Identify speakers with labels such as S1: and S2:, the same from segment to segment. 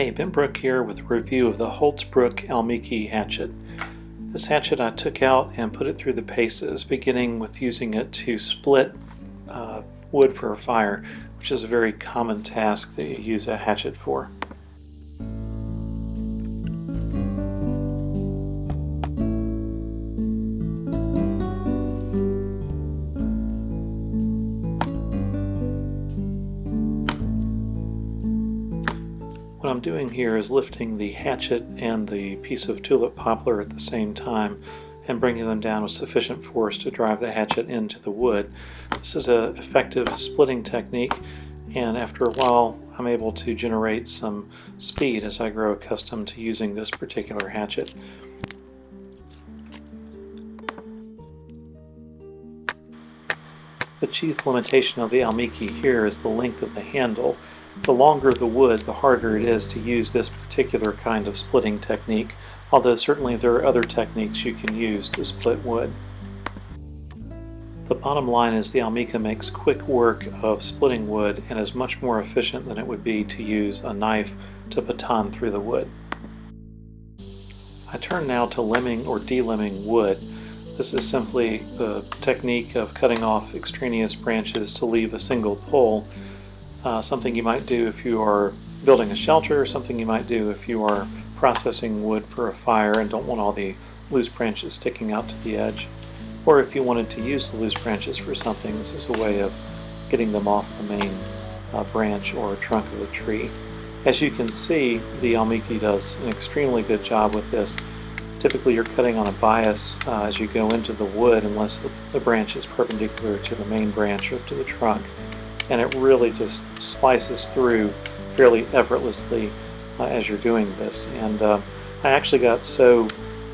S1: Hey, Ben Bruk here with a review of the Hults Bruk Almike hatchet. This hatchet I took out and put it through the paces, beginning with using it to split wood for a fire, which is a very common task that you use a hatchet for. What I'm doing here is lifting the hatchet and the piece of tulip poplar at the same time and bringing them down with sufficient force to drive the hatchet into the wood. This is an effective splitting technique, and after a while I'm able to generate some speed as I grow accustomed to using this particular hatchet. The chief limitation of the Almike here is the length of the handle. The longer the wood, the harder it is to use this particular kind of splitting technique, although certainly there are other techniques you can use to split wood. The bottom line is the Almike makes quick work of splitting wood and is much more efficient than it would be to use a knife to baton through the wood. I turn now to limbing or delimbing wood. This is simply the technique of cutting off extraneous branches to leave a single pole. Something you might do if you are building a shelter, or something you might do if you are processing wood for a fire and don't want all the loose branches sticking out to the edge. Or if you wanted to use the loose branches for something, this is a way of getting them off the main branch or trunk of the tree. As you can see, the Almike does an extremely good job with this. Typically you're cutting on a bias as you go into the wood unless the branch is perpendicular to the main branch or to the trunk. And it really just slices through fairly effortlessly as you're doing this. And I actually got so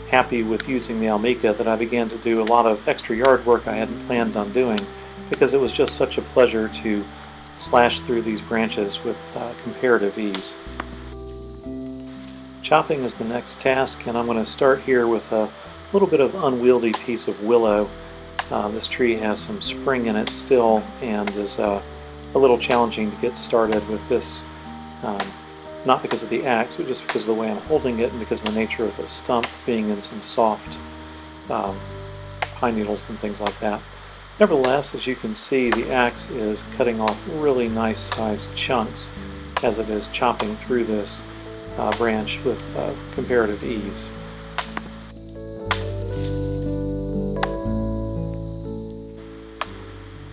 S1: happy with using the Almike that I began to do a lot of extra yard work I hadn't planned on doing, because it was just such a pleasure to slash through these branches with comparative ease. Chopping is the next task, and I'm going to start here with a little bit of unwieldy piece of willow. This tree has some spring in it still and is a little challenging to get started with this, not because of the axe, but just because of the way I'm holding it and because of the nature of the stump being in some soft pine needles and things like that. Nevertheless, as you can see, the axe is cutting off really nice sized chunks as it is chopping through this branch with comparative ease.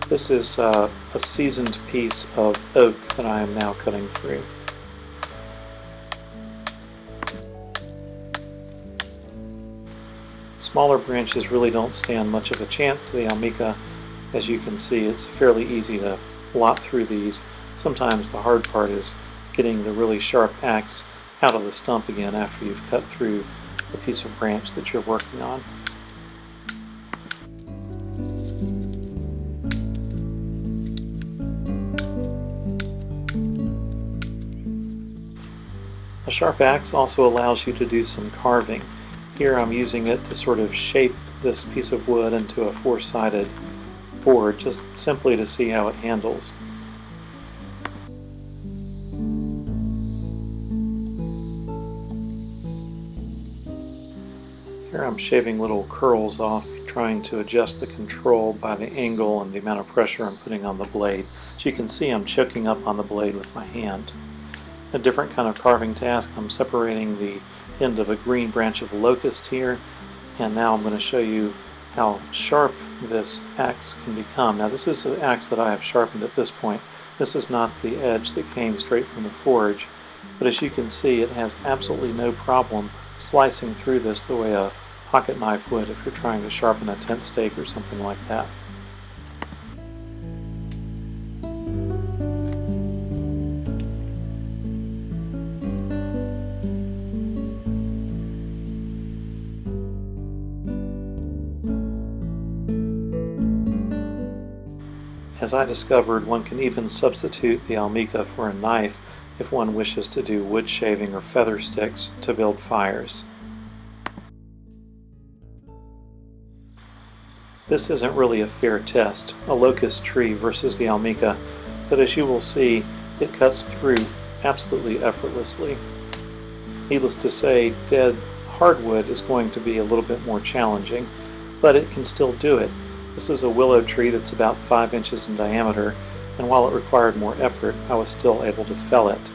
S1: This is a seasoned piece of oak that I am now cutting through. Smaller branches really don't stand much of a chance to the Almike. As you can see, it's fairly easy to lot through these. Sometimes the hard part is getting the really sharp axe out of the stump again after you've cut through the piece of branch that you're working on. A sharp axe also allows you to do some carving. Here I'm using it to sort of shape this piece of wood into a four-sided board, just simply to see how it handles. Here I'm shaving little curls off, trying to adjust the control by the angle and the amount of pressure I'm putting on the blade. As you can see, I'm choking up on the blade with my hand. A different kind of carving task. I'm separating the end of a green branch of locust here, and now I'm going to show you how sharp this axe can become. Now this is the axe that I have sharpened at this point. This is not the edge that came straight from the forge, but as you can see, it has absolutely no problem slicing through this the way a pocket knife would if you're trying to sharpen a tent stake or something like that. As I discovered, one can even substitute the Almike for a knife if one wishes to do wood shaving or feather sticks to build fires. This isn't really a fair test, a locust tree versus the Almike, but as you will see, it cuts through absolutely effortlessly. Needless to say, dead hardwood is going to be a little bit more challenging, but it can still do it. This is a willow tree that's about 5 inches in diameter, and while it required more effort, I was still able to fell it.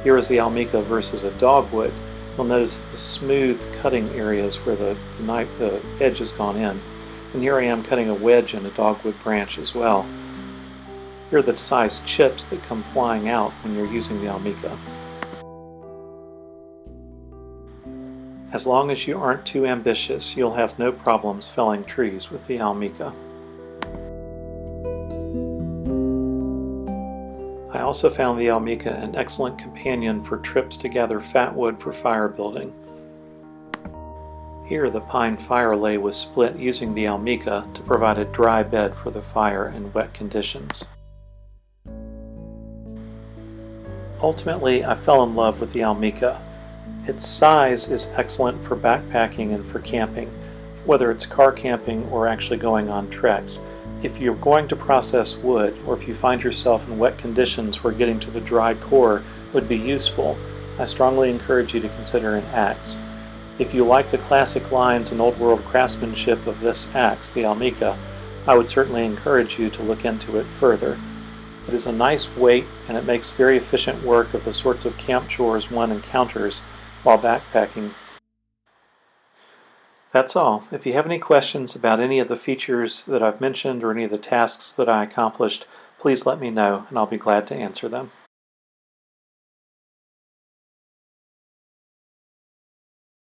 S1: Here is the Almike versus a dogwood. You'll notice the smooth cutting areas where the edge has gone in. And here I am cutting a wedge in a dogwood branch as well. Here are the size chips that come flying out when you're using the Almike. As long as you aren't too ambitious, you'll have no problems felling trees with the Almike. I also found the Almike an excellent companion for trips to gather fat wood for fire building. Here the pine fire lay was split using the Almike to provide a dry bed for the fire in wet conditions. Ultimately, I fell in love with the Almike. Its size is excellent for backpacking and for camping, whether it's car camping or actually going on treks. If you're going to process wood, or if you find yourself in wet conditions where getting to the dry core would be useful, I strongly encourage you to consider an axe. If you like the classic lines and old world craftsmanship of this axe, the Almike, I would certainly encourage you to look into it further. It is a nice weight, and it makes very efficient work of the sorts of camp chores one encounters while backpacking. That's all. If you have any questions about any of the features that I've mentioned or any of the tasks that I accomplished, please let me know and I'll be glad to answer them.